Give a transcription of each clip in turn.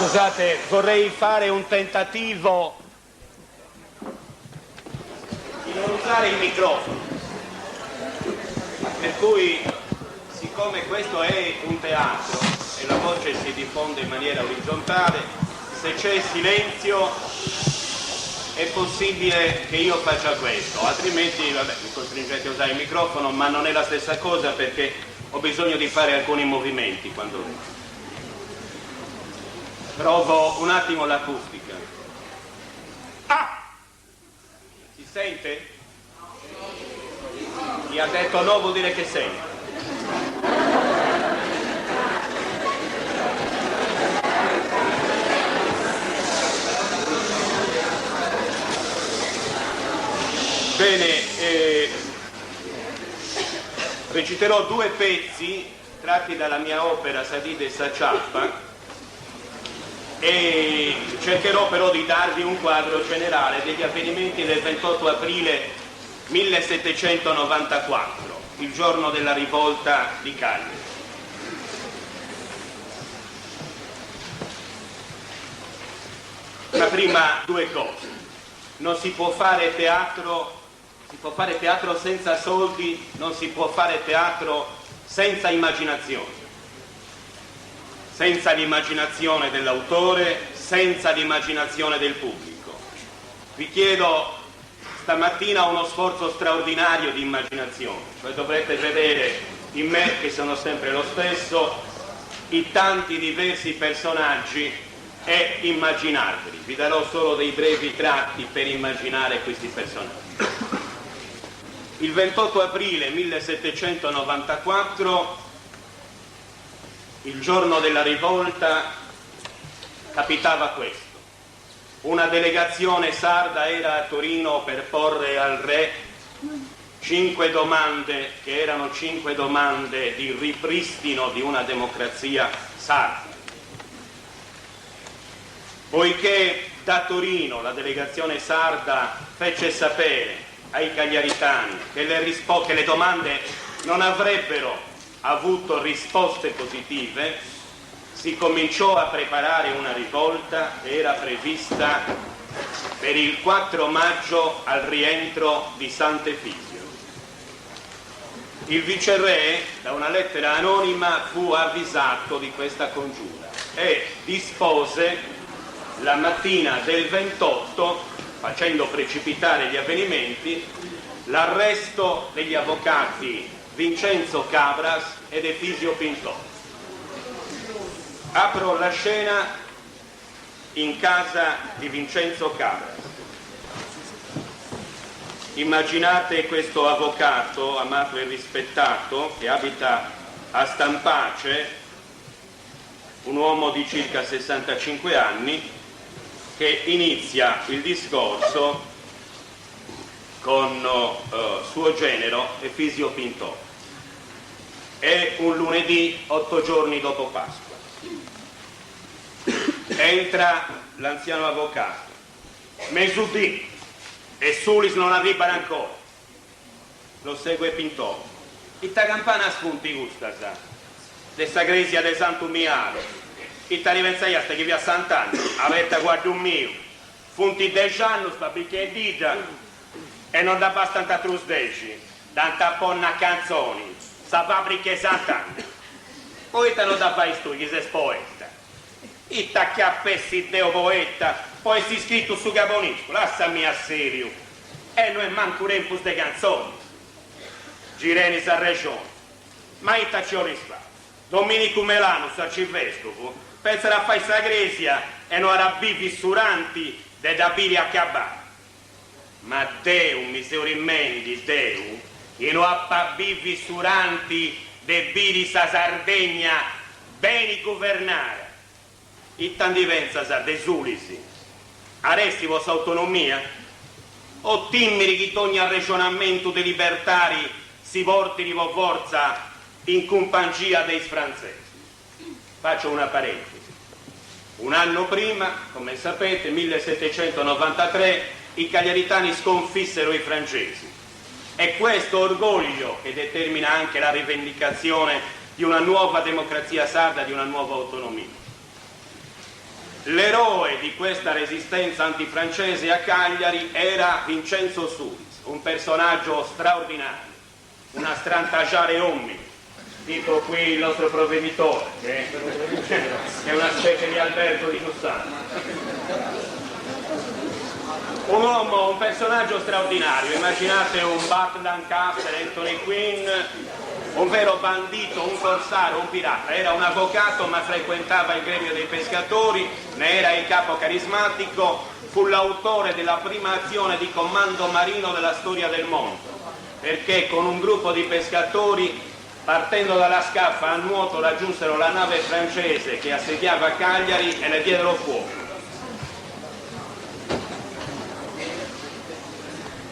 Scusate, vorrei fare un tentativo di non usare il microfono, per cui, siccome questo è un teatro e la voce si diffonde in maniera orizzontale, se c'è silenzio è possibile che io faccia questo, altrimenti vabbè, mi costringete a usare il microfono, ma non è la stessa cosa perché ho bisogno di fare alcuni movimenti quando provo un attimo l'acustica. Ah! Si sente? Chi ha detto no vuol dire che sente. Bene, reciterò due pezzi tratti dalla mia opera Sadide e Saciappa e cercherò però di darvi un quadro generale degli avvenimenti del 28 aprile 1794, il giorno della rivolta di Cagliari. Ma prima due cose: non si può fare teatro, si può fare teatro senza soldi, non si può fare teatro senza immaginazione. Senza l'immaginazione dell'autore, senza l'immaginazione del pubblico. Vi chiedo stamattina uno sforzo straordinario di immaginazione, cioè dovrete vedere in me, che sono sempre lo stesso, i tanti diversi personaggi e immaginarveli. Vi darò solo dei brevi tratti per immaginare questi personaggi. Il 28 aprile 1794, il giorno della rivolta, capitava questo. Una delegazione sarda era a Torino per porre al re 5 domande, che erano 5 domande di ripristino di una democrazia sarda. Poiché da Torino la delegazione sarda fece sapere ai cagliaritani che le domande non avrebbero avuto risposte positive, si cominciò a preparare una rivolta che era prevista per il 4 maggio al rientro di Sant'Efisio. Il viceré, da una lettera anonima, fu avvisato di questa congiura e dispose la mattina del 28, facendo precipitare gli avvenimenti, l'arresto degli avvocati Vincenzo Cabras ed Efisio Pintò. Apro la scena in casa di Vincenzo Cabras. Immaginate questo avvocato amato e rispettato che abita a Stampace, un uomo di circa 65 anni che inizia il discorso con suo genero Efisio Pintò. È un lunedì 8 giorni dopo Pasqua. Entra l'anziano avvocato. Mesudì e Sulis non arrivano ancora. Lo segue Pintò. Itta campana spunti gustasa. Dessa gresia de Santo Miaro. Itta rivenzaia sta che via Sant'Anna. Avetta guarda un mio. Funti 10 anni sta perché dita. E non da abbastanza trusdeci. Tanta ponna canzoni. Sapà perché Sant'Anna. Poi te lo da fai tu, che sei poeta. Itta chiappessi deo poeta, poi si scritto su caponisco, lasciami a serio. E non è manco rempus de canzoni. Gireni sa regione. Ma itta ci ho risposto. Domenico Melano, arcivescovo, penserà a fare sta gresia e non arabbi fissuranti de da biri a cabà. Ma Deu, miserimenti, Deu, che non appabbi fissuranti de biri sa Sardegna, beni governare. Ittan divenza sa de Sulisi. Aresti vostra autonomia? O timmiri che ogni ragionamento dei libertari si porti di forza in compagnia dei francesi. Faccio una parentesi. Un anno prima, come sapete, 1793, i cagliaritani sconfissero i francesi. È questo orgoglio che determina anche la rivendicazione di una nuova democrazia sarda, di una nuova autonomia. L'eroe di questa resistenza antifrancese a Cagliari era Vincenzo Sulis, un personaggio straordinario, una strantagiare omni, tipo qui il nostro provveditore, che è una specie di Alberto di Giussano. Un uomo, un personaggio straordinario, immaginate un Burt Lancaster, Anthony Quinn, un vero bandito, un corsario, un pirata. Era un avvocato ma frequentava il gremio dei pescatori, ne era il capo carismatico, fu l'autore della prima azione di comando marino della storia del mondo, perché con un gruppo di pescatori, partendo dalla scaffa a nuoto, raggiunsero la nave francese che assediava Cagliari e le diedero fuoco.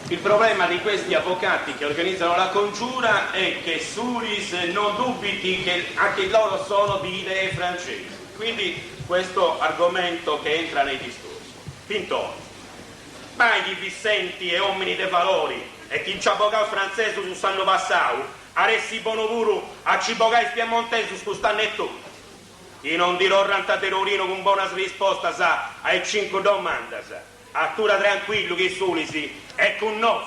Il problema di questi avvocati che organizzano la congiura è che Sulis non dubiti che anche loro sono di idee francesi. Quindi questo argomento che entra nei discorsi. Pintore, mai di Vicenti e uomini dei valori e chi ci avvocato francese su stanno passau, aressi bonoduro a ci avvocati piemontesi su stanno e tu. Io non dirò ranta terrorino con buona risposta sa ai 5 domande sa. Attura tranquillo che Sulisi è con noi.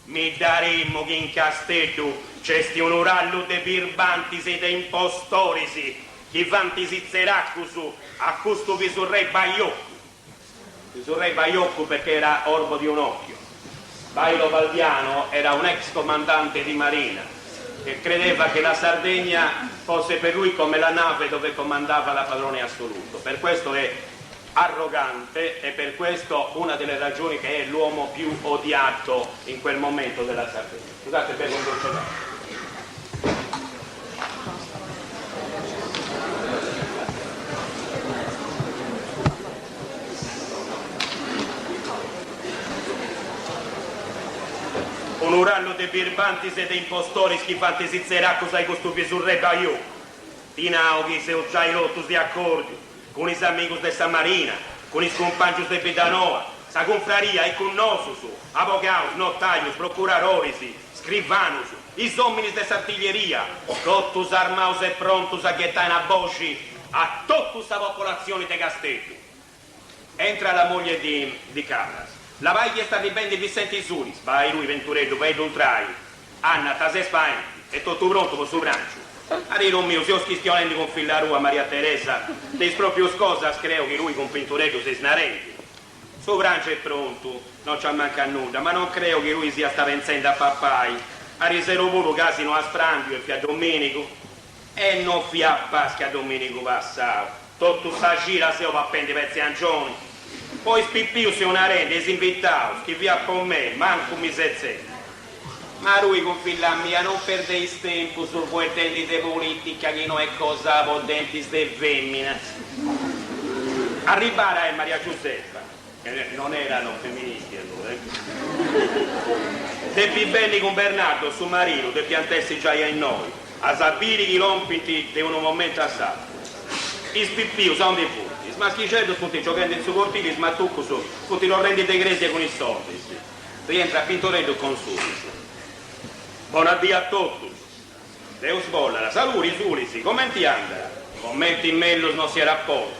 Mi daremmo che in Castello c'è un urallo de birbanti e de impostorisi che vanti si zeraccusu a questo che sul re Baiocco. Sul re Baiocco perché era orbo di un occhio. Bailo Balbiano era un ex comandante di marina che credeva che la Sardegna fosse per lui come la nave dove comandava la padrone assoluto. Per questo è arrogante e per questo una delle ragioni che è l'uomo più odiato in quel momento della Sardegna. Scusate per un dolce d'acqua. Un urallo de birbanti e de impostori schifanti si zeracco sai costupi sul re Baiù. Tinaughi se ho già rotto di accordi con i amigos de San Marina, con i scompagnos de Bedanoa, sa confraria e con nosso su, avocaus, notarios, procuraroris, scrivanos, i somminis de s'artiglieria, totus armaus e prontus a ghettare a bosci a tutta la popolazione de Castello. Entra la moglie di Carras. La vai chiesta di ben di Vicente Sulis, vai lui Venturetto, vai d'Ultrai, Anna, tase spaventi, è tutto pronto per suo brancio. Arrivo mio, se ho schischionendo con figlia rua Maria Teresa, des proprio scosas creo che lui con Pinturetto si snarenti. Suo brancio è pronto, non ci manca nulla, ma non creo che lui sia sta vencendo a pappai. A risero pure casino a Sprangio e fia Domenico, e non fia a Pasqua Domenico passavo. Tutto sta gira se ho va a pendere pezzi angioni. Poi spippiu se una rende, esinvitao, che via con me, manco mi sezzetta. Ma lui con figlia mia non perde tempo sul puetelli di politica che non è cosa potenti ste femmine. Arrivare a Maria Giuseppa, che non erano femministi allora. Deppi belli con Bernardo, suo marito, de piantessi già in noi. A sapere che lompiti di un momento a salto. I spippiu sono dei furti. Smaschicetto tutti giocando in suo cortile, smattucco su, tutti lo rendi di gresia con i soldi. Rientra a Pintoretto con Sulis. Buon addio a tutti. Deus bollara, saluri Sulisi, come ti anda? Commenti in mello non si era apposto.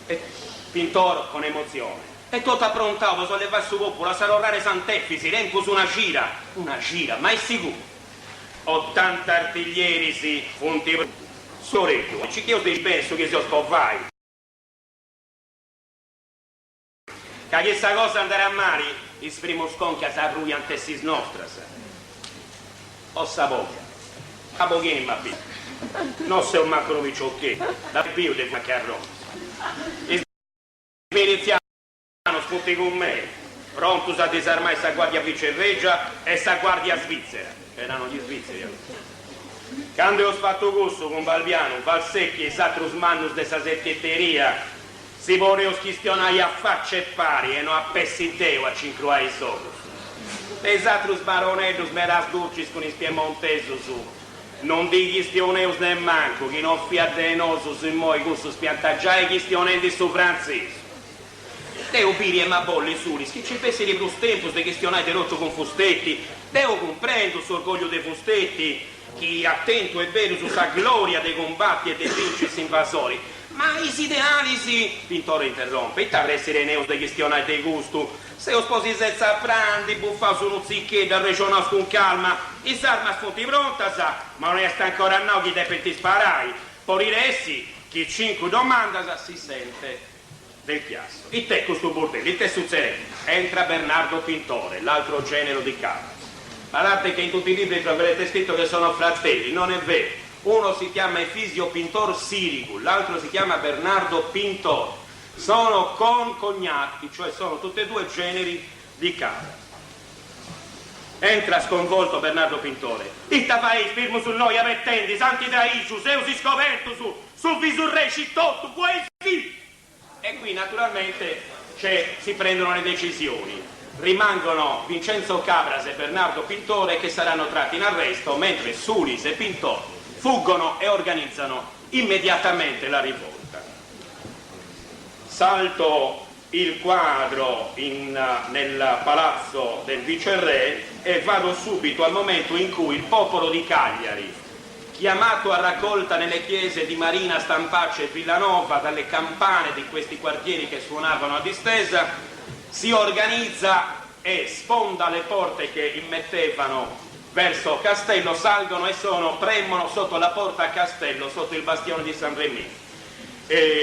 E Pintor con emozione. E tutto approntato, sono levato su popola, sarò rare santefisi, renco su una gira, ma è sicuro. 80 artiglieri si funti soretto, ci chiedo del penso che si scovai. Che questa cosa andare a mari, esprimo sconchia sa rui antessis nostras. Ossa boca, a pochini ma più. Non sei un macrovic ok, da più di maccarrone. I veneziano sputti con me, pronto a disarmare sta guardia vicerreggia e sta guardia svizzera. Erano gli svizzeri. Quando ho fatto gusto con Balbiano, Valsecchi e Satrus Mannus de sa settietteria, si vorrei schistionare a facce e pari e non a pessi deo a cincruare i soldi. Esatrus baronellos meras dulcis con i piemontesos su. Non di chistioneus ne manco, chi non fia denoso su moi gusto spiantaggiare chistionendi su francese. Deo piri e ma bolli sulis, che ci pensi di plus tempus de chistionare rotto con fustetti, deo comprendo su orgoglio dei fustetti, chi attento e vero su sa gloria dei combatti e dei vincis invasori, Ma i ideali sì, Pintore interrompe, e t'avresti neus de gestionare dei gusto. Se o sposi senza prandi, buffa su un zicchè da regionas con calma, i sarma spunti pronta, sa, ma non è ancora a no chi te per ti sparai. Poriressi, chi 5 domanda si sente del chiasso. E te questo bordello, e te succede? Entra Bernardo Pintore, l'altro genero di capo. Guardate che in tutti i libri troverete scritto che sono fratelli, non è vero. Uno si chiama Efisio Pintor Sirigu, l'altro si chiama Bernardo Pintor. Sono concognati, cioè sono tutti e due generi di capra. Entra sconvolto Bernardo Pintore. Itta paese, firmo su noi, avvertendi, santi traisciu, seu si scoperto su visurre cittotto, poesi. E qui naturalmente si prendono le decisioni. Rimangono Vincenzo Cabras e Bernardo Pintore che saranno tratti in arresto, mentre Sulis e Pintor fuggono e organizzano immediatamente la rivolta. Salto il quadro nel palazzo del viceré e vado subito al momento in cui il popolo di Cagliari, chiamato a raccolta nelle chiese di Marina, Stampaccia e Villanova dalle campane di questi quartieri che suonavano a distesa, si organizza e sfonda le porte che immettevano verso Castello, salgono e premono sotto la porta a Castello, sotto il bastione di San Remi.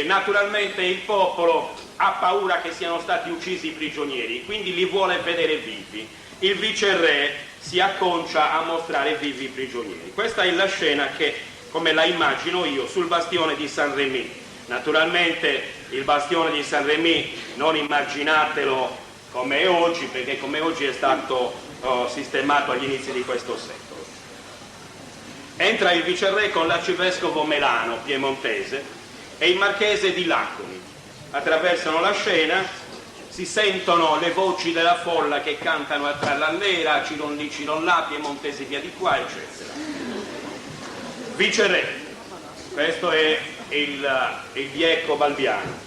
Naturalmente il popolo ha paura che siano stati uccisi i prigionieri, quindi li vuole vedere vivi. Il viceré si acconcia a mostrare vivi i prigionieri. Questa è la scena che, come la immagino io, sul bastione di San Remi. Naturalmente il bastione di San Remi non immaginatelo come è oggi, perché come oggi è stato sistemato agli inizi di questo secolo. Entra il viceré con l'arcivescovo Melano, piemontese, e il marchese di Laconi. Attraversano la scena, si sentono le voci della folla che cantano a trallallera, ciron lì, ciron là, piemontesi via di qua, eccetera. Viceré, questo è il Diecco Balbiano.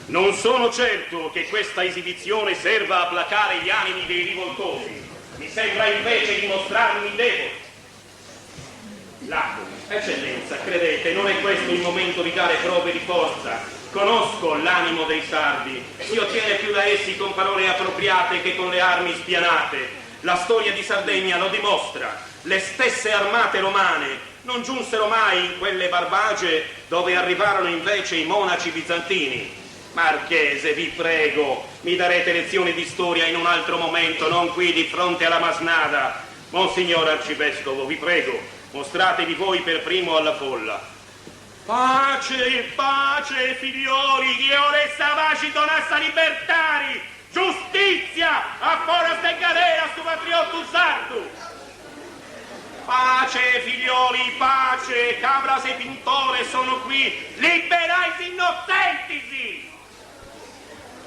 Non sono certo che questa esibizione serva a placare gli animi dei rivoltosi. Mi sembra invece di mostrarmi debole. Laconi, eccellenza, credete, non è questo il momento di dare prove di forza. Conosco l'animo dei sardi, si ottiene più da essi con parole appropriate che con le armi spianate. La storia di Sardegna lo dimostra. Le stesse armate romane non giunsero mai in quelle barbagie dove arrivarono invece i monaci bizantini. Marchese, vi prego, mi darete lezioni di storia in un altro momento, non qui di fronte alla masnada. Monsignor Arcivescovo, vi prego, mostratevi voi per primo alla folla. Pace, pace, figlioli, che ora pace donassa libertari, giustizia, a foras de galera su patriotto sardo. Pace, figlioli, pace, Cabras e Pintore sono qui, liberai innocentisi.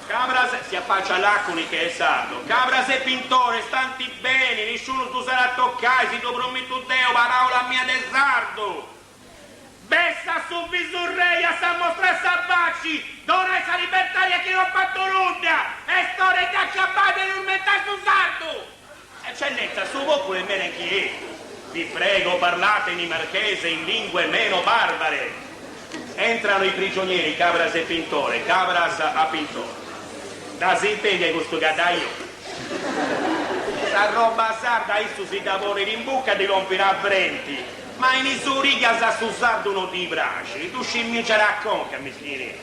Cabras si affaccia a Laconi che è sardo. Cabras e Pintore, stanti bene, nessuno tu sarà toccare, si tu prometto Deo, parola mia del sardo. Bessa su visurreia, sa mostrare sabacci, dona essa libertaria che non ha fatto nulla, e storia che acciappate non metta su sardo. Eccellenza, su voi pure meno chi è. Vi prego, parlatemi marchese in lingue meno barbare. Entrano i prigionieri, Cabras e Pintore, Cabras a Pintore. Da si intende questo gadaio? Sta roba sarda, isso si dà fuori in bucca di rompere a brenti, ma in isuriga sa su sardo uno di bracci, tu scimmici racconta, mischini.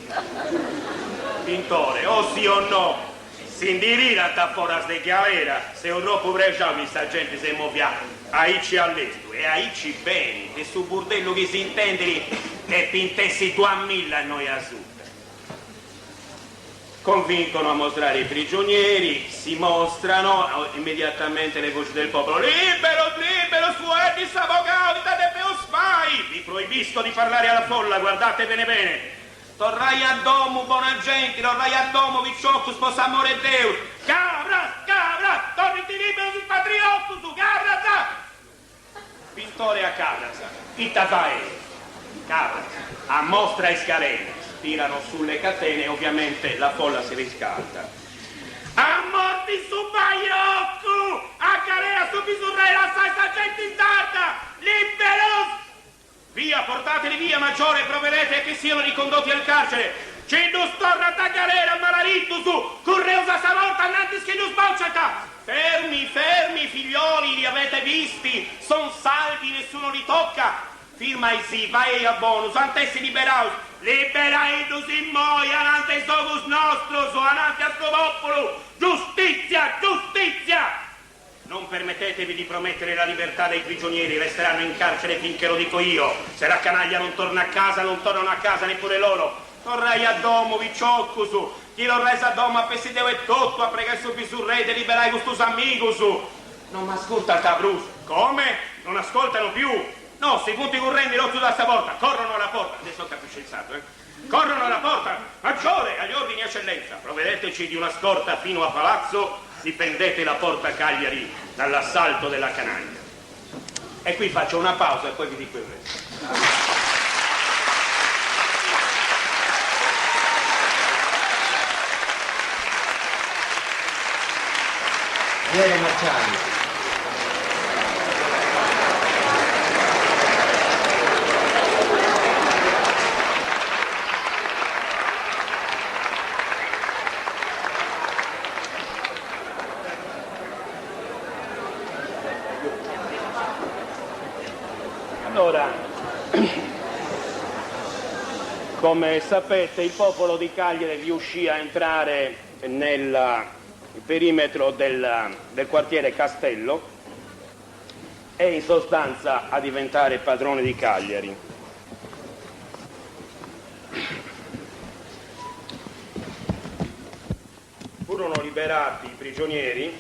Pintore, o sì o no, si indirira a foras de galera, se un troppo pregiamo sta gente si muovia, aici all'estero, e aici bene, e su burdello che si intende e pintessi 2000 a noi a sud. Convincono a mostrare i prigionieri, si mostrano immediatamente le voci del popolo. Libero, libero, suetis avvocati, date peus fai! Vi proibisco di parlare alla folla, guardatevene bene. Torrai a domo, buona gente, torrai a domo, vicciotto, sposa amore Deus. Cabras, cabras, torniti libero sul patriotto, su Cabras! Pintore a Cabras, Itafae, Cabras, a mostra e scalene. Tirano sulle catene e ovviamente la folla si riscalda. A morti su Baiocco! A galera su Bisurrera, sai sta gente in tarda! Liberos! Via, portateli via, maggiore, e provvedete che siano ricondotti al carcere. Ci non storna da galera, malaritto su, curreusa stavolta, annanti che non sbocciata. Fermi, fermi, figlioli, li avete visti, son salvi, nessuno li tocca. Firma i sì, vai a bonus, antessi liberaus, liberaidus in moia, anante sovus nostros, anante a popolo, giustizia, giustizia! Non permettetevi di promettere la libertà dei prigionieri, resteranno in carcere finché lo dico io. Se la canaglia non torna a casa, non tornano a casa neppure loro. Torrai a domo, vi ciocco su, chi lo resa a domo a pesideo e tutto, a pregare su sul re, te liberai gustus amigos su. Non mi ascolta il cabrus. Come? Non ascoltano più. No, se i punti correnti rotto da stavolta, corrono alla porta. Adesso capisce il santo, Corrono alla porta. Maggiore, agli ordini eccellenza. Provvedeteci di una scorta fino a palazzo, difendete la porta Cagliari dall'assalto della canaglia. E qui faccio una pausa e poi vi dico il resto. Viene Marciani. Allora, come sapete, il popolo di Cagliari riuscì a entrare nel perimetro del quartiere Castello e in sostanza a diventare padrone di Cagliari. Furono liberati i prigionieri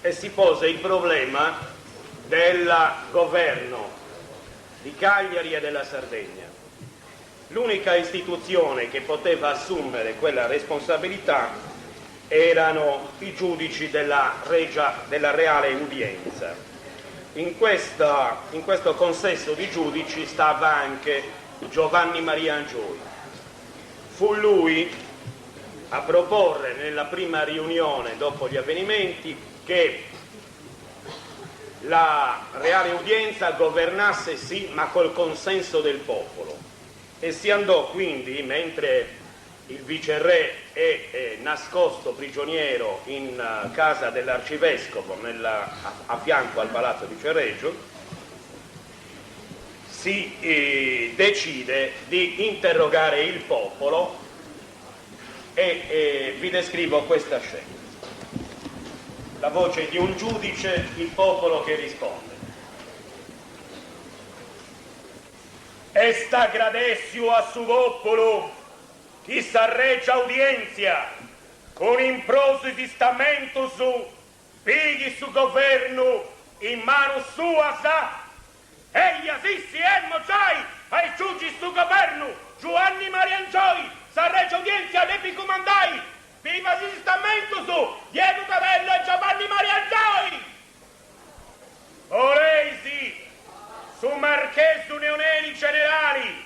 e si pose il problema del governo di Cagliari e della Sardegna. L'unica istituzione che poteva assumere quella responsabilità erano i giudici della Reale Udienza. In questo consesso di giudici stava anche Giovanni Maria Angioi. Fu lui a proporre nella prima riunione dopo gli avvenimenti che la Reale Udienza governasse sì, ma col consenso del popolo, e si andò quindi, mentre il viceré è nascosto prigioniero in casa dell'arcivescovo a fianco al palazzo di Cerreggio, si decide di interrogare il popolo e vi descrivo questa scena. La voce di un giudice, il popolo che risponde. Esta gradessio a su popolo, chi s'arreggia udienzia, con improsi stamento su, pighi su governo, in mano sua sa, egli assissi giai, ai giudici su governo, Giovanni Maria Angioi, s'arreggia udienzia, ne comandai, viva si stamento su, Diego Cavello e Giovanni Maria Angioi! Oreisi, su Marchesu Neoneli generali,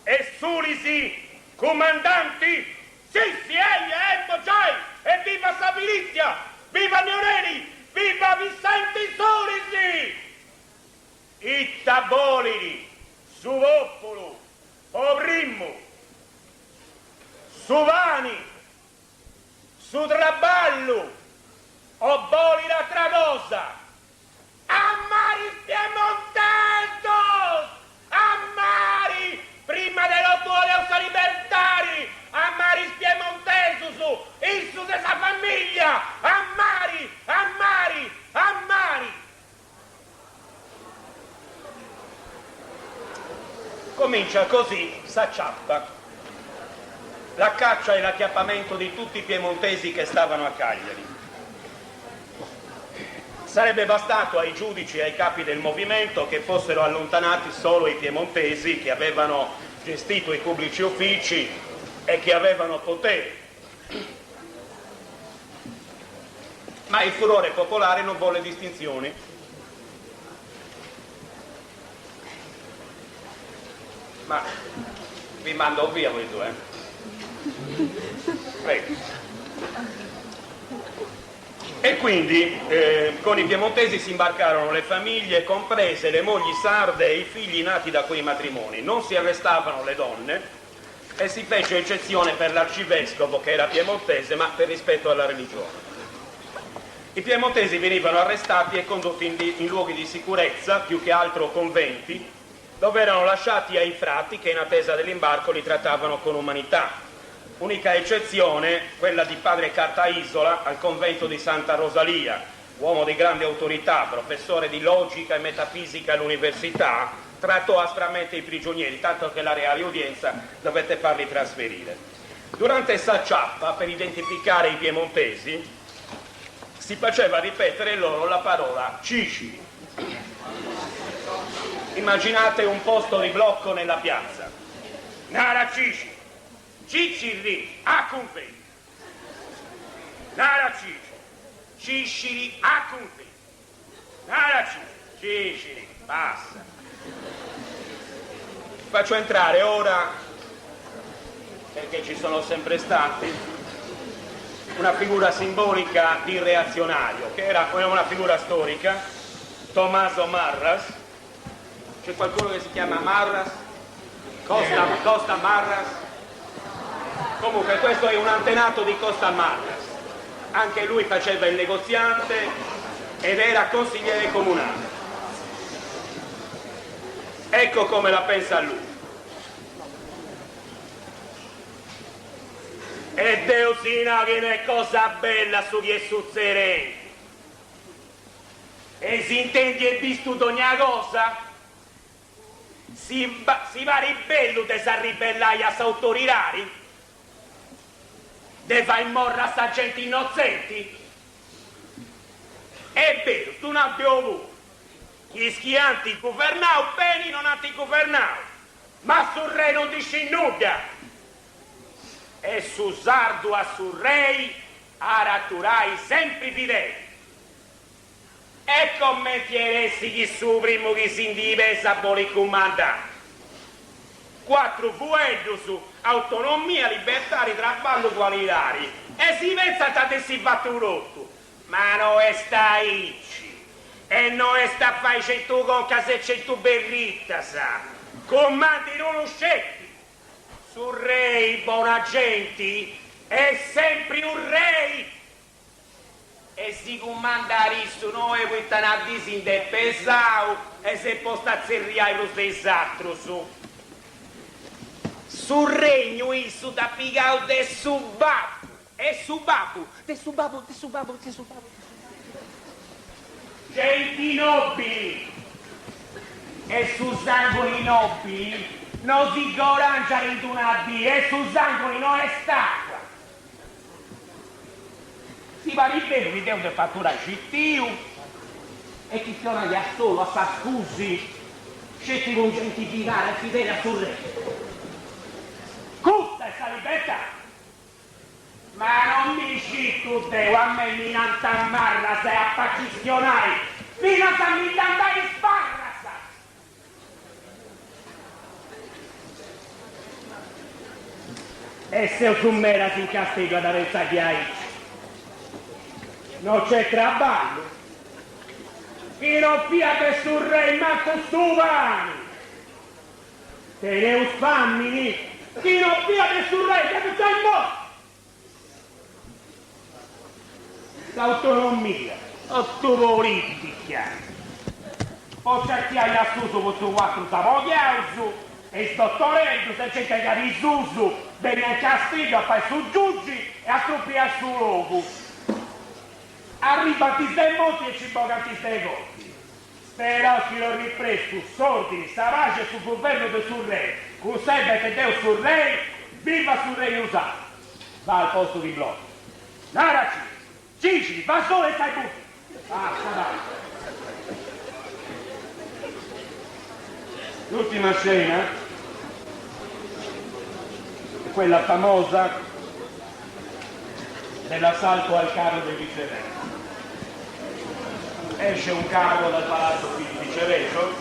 e sulisi comandanti, sì, egli giai, e viva Sabilizia, viva Neoneli, viva Vicenti Sulisi! Ittabolili, su Voppolo, Obrimmo, su Vani, su Traballo, Obolira Tragosa, Ammari Piemontesos, Ammari, prima dello tuo libertari, Ammari Piemontesos, Issu de sa famiglia, Ammari, Ammari, Ammari. Comincia così, s'acciappa la caccia e l'acchiappamento di tutti i piemontesi che stavano a Cagliari. Sarebbe bastato ai giudici e ai capi del movimento che fossero allontanati solo i piemontesi che avevano gestito i pubblici uffici e che avevano potere. Ma il furore popolare non vuole distinzioni. Ma vi mando via voi due, Prego. E quindi con i piemontesi si imbarcarono le famiglie, comprese le mogli sarde e i figli nati da quei matrimoni. Non si arrestavano le donne e si fece eccezione per l'arcivescovo, che era piemontese, ma per rispetto alla religione. I piemontesi venivano arrestati e condotti in luoghi di sicurezza, più che altro conventi, dove erano lasciati ai frati che in attesa dell'imbarco li trattavano con umanità. Unica eccezione, quella di padre Cartaisola, al convento di Santa Rosalia, uomo di grande autorità, professore di logica e metafisica all'università, trattò aspramente i prigionieri, tanto che la reale udienza dovette farli trasferire. Durante sta ciappa, per identificare i piemontesi, si faceva ripetere loro la parola Cicili. Immaginate un posto di blocco nella piazza. Nara Cicili. Cicili a convento. Nara Cicili. Cicili a convento. Nara Cicili. Cicili, passa. Faccio entrare ora, perché ci sono sempre stati, una figura simbolica di reazionario, che era una figura storica, Tommaso Marras. C'è qualcuno che si chiama Marras? Costa Marras? Comunque questo è un antenato di Costa Marras. Anche lui faceva il negoziante ed era consigliere comunale. Ecco come la pensa lui. E Deusina che non è cosa bella su chi è suzzerenti. E si intendi e visto ogni cosa? Si va ribello de sa ribellai a s'autorirari? De fai morra a sta gente innocenti? È vero, tu non abbiamo avuto. Gli schianti governau bene, non antigovernau. Ma sul re non dici nulla. E su sardo a sul re araturai sempre fideli. E commenteresti chi su primo che si indivesa vuole comandare. 4 fuello su autonomia, libertà, traballo qualitari. E si pensa che si fatto un rotto. Ma non è sta icci. E non è sta fai 100 conca se 100 berritta, sa. Comandi non uscetti. Sul re, buona gente, è sempre un re. E si comanda risto noi questa a disinde pesau e se posta zerriai lo stesso altro su. Sul regno isso da pigau de subabu. E subabu, de subabu. Genti nobili. E su sangue nobili non si gorangia rintunati. E su sangue non è stacqua. Si va libero, mi devo fatturare cittiu e chi sono gli solo a fa scusi, certi con gentificare e fidele a sul re. Questa è sta libertà. Ma non mi dici tu devo a me mi nantamarra se a facizionare, mi nantammi tantare sparra sa. E se su mera si castiga da pensa che hai. Non c'è traballo. Chi non piate sul re manco stuvani. Te ne usfammini. Chi non piate sul re che tu sei morto. L'autonomia. O tu politica. Poi cerchiamo a suso con tu 4 savogliausu. E sto torrendo se c'è che capi susu. Bene a castigo a fare su giugi e a struppiare su loco. Arrivati dai monti e ci bocati dai corti. Però chi lo ripresto, sordi, savace sul governo del sul re, con serve che Deo sul re, viva sul re usato. Va al posto di blocco. Naraci, Cicili, va solo e stai butti. Basta, dai. L'ultima scena è quella famosa dell'assalto al carro del vicereggio. Esce un carro dal palazzo di Vicereggio,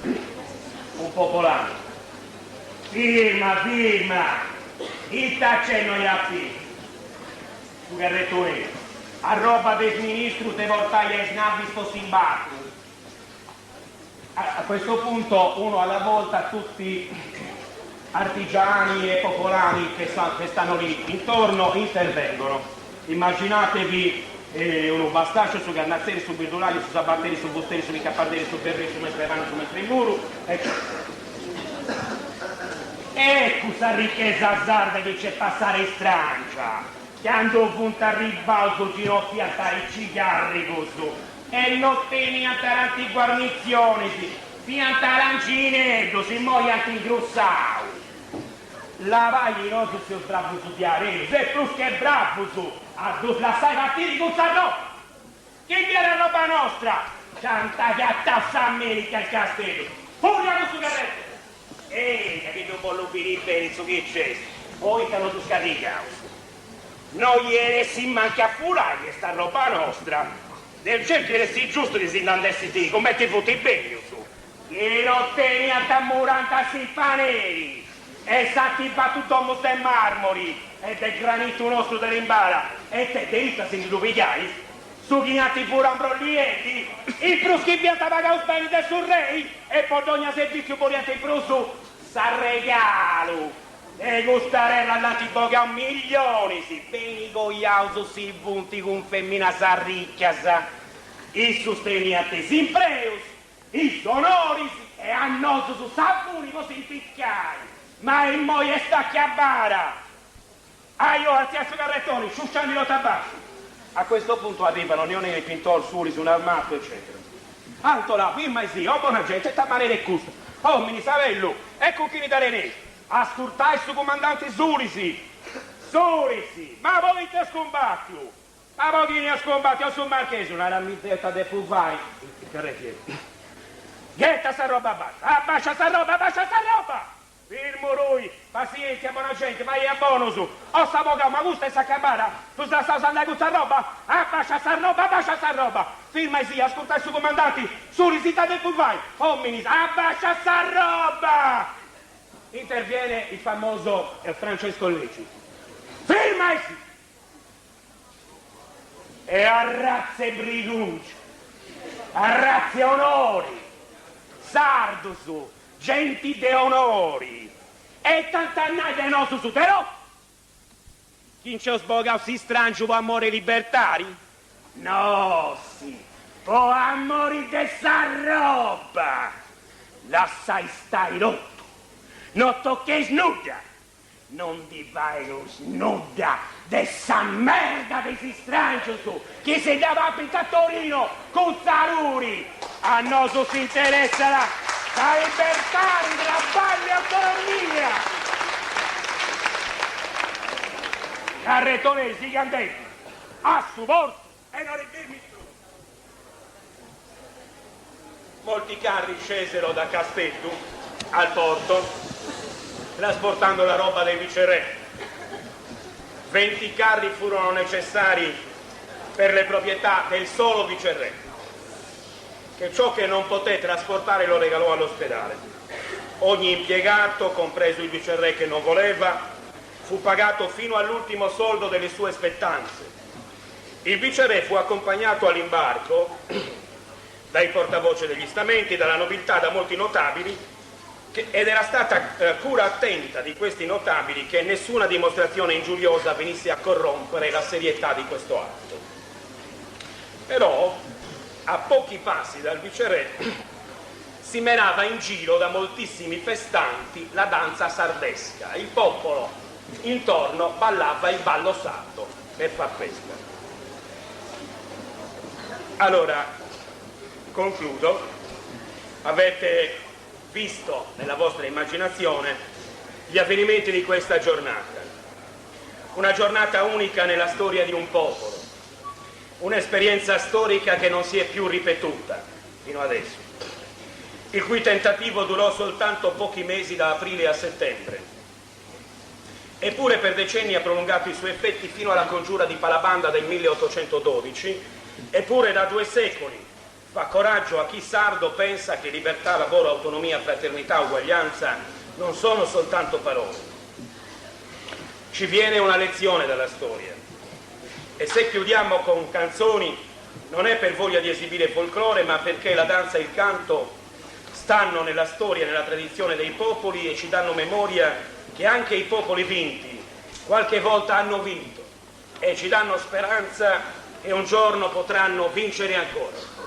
un popolano. Firma, il taccenno gli ha firma. Un carretto nero. a roba del ministro te portai ai snavi sposi in barco. A questo punto uno alla volta tutti artigiani e popolani che stanno lì intorno intervengono. Immaginatevi uno bastaccio su Gannazzeri, su Birdolari, su Sabatteri, su Busteri, su Ricaparderi, su Berri, su Mestrevano, su Mestremuru, eccetera. Ecco questa ricchezza azzarda che c'è passare in strancia, che hanno punta a ribalto ginocchia i cigarri così, e non teni a taranti guarnizioni, pianta l'ancinetto, si muoia anche in grossau. Lavagli non su sia bravo su diareo, se plus che è bravo su, a tu la sai partire con sta roba. Chi viene la roba nostra? Tanta gatta America il castello, furia su carrette. Capito un po' lo finire su che c'è, poi stanno su scaricao. Noi ieri si manca a furare sta roba nostra, del genere si giusto di si andessi di, come ti fotti bene su. Che non teni a tammuranta si paneri. E satti battuto mo ste marmori, e del granito nostro dell'imbara, e te dentro se tu pigliai, su chignati pure ambroglienti, il pruschi pianta paga un bene del sul rei, e poi ogni servizio poriente il prusu, sa regalo, e gustarella andati poca milioni, si beni goiauso si punti con femmina sa ricchia sa, il sosteniate simpreus, i sonoris, e annoso su sapuni così impiccai. Ma il moie sta chiabara! Io alzi a su carrettoni, sciusciando lo tabacco. A questo punto arrivano Leone e Pintor, Suri, su un armato, eccetera. Antola, firma e sì, oh buona gente, tamanere e custo. Oh, mini Savello, ecco chi ne dare ne. Ascoltai su comandante Surisi. Surisi, ma voi te scombattio. Ma voi chi ne scombatti, ho sul marchese, una ramizzetta de puvai. Che rechiede. Ghetta sta roba basta, abbascia sta roba, abbascia sta roba! Firmo lui, pazienza, buona gente, vai a bonus. Oh, sta boga, ma gusta sta cabara? Tu sta usando questa roba? Abbascia sta roba, abbascia sta roba. Firma e sì, ascolta i suoi comandanti, su risita del puvai. Oh, ministro, abbascia sta roba! Interviene il famoso Francesco Lecci. Firma e sì! E a razze brigunci, a razze onori, sardusu, genti de onori, e tant'annai de nostro su, però chi ci ho sbogao si strangio può amore libertari? No, sì, può amore de sa roba, l'assai stai rotto, non tocchi snuda, non di vai lo snuda de sa merda de si strangio su, chi si dava a Torino con Zaruri, a noso si interessa la libertà, il traballo e autonomia. Carretone giganteschi, a supporto e non ridirmi più. Molti carri scesero da Caspetto al porto, trasportando la roba dei viceré. 20 carri furono necessari per le proprietà del solo viceré, che ciò che non poté trasportare lo regalò all'ospedale. Ogni impiegato, compreso il viceré che non voleva, fu pagato fino all'ultimo soldo delle sue spettanze. Il viceré fu accompagnato all'imbarco dai portavoce degli stamenti, dalla nobiltà, da molti notabili, ed era stata cura attenta di questi notabili che nessuna dimostrazione ingiuriosa venisse a corrompere la serietà di questo atto. Però, a pochi passi dal viceré, si menava in giro da moltissimi festanti la danza sardesca. Il popolo intorno ballava il ballo sardo per far festa. Allora, concludo. Avete visto nella vostra immaginazione gli avvenimenti di questa giornata. Una giornata unica nella storia di un popolo. Un'esperienza storica che non si è più ripetuta fino adesso, il cui tentativo durò soltanto pochi mesi da aprile a settembre. Eppure per decenni ha prolungato i suoi effetti fino alla congiura di Palabanda del 1812, eppure da 2 secoli fa coraggio a chi sardo pensa che libertà, lavoro, autonomia, fraternità, uguaglianza non sono soltanto parole. Ci viene una lezione dalla storia. E se chiudiamo con canzoni non è per voglia di esibire folklore, ma perché la danza e il canto stanno nella storia e nella tradizione dei popoli e ci danno memoria che anche i popoli vinti qualche volta hanno vinto e ci danno speranza che un giorno potranno vincere ancora.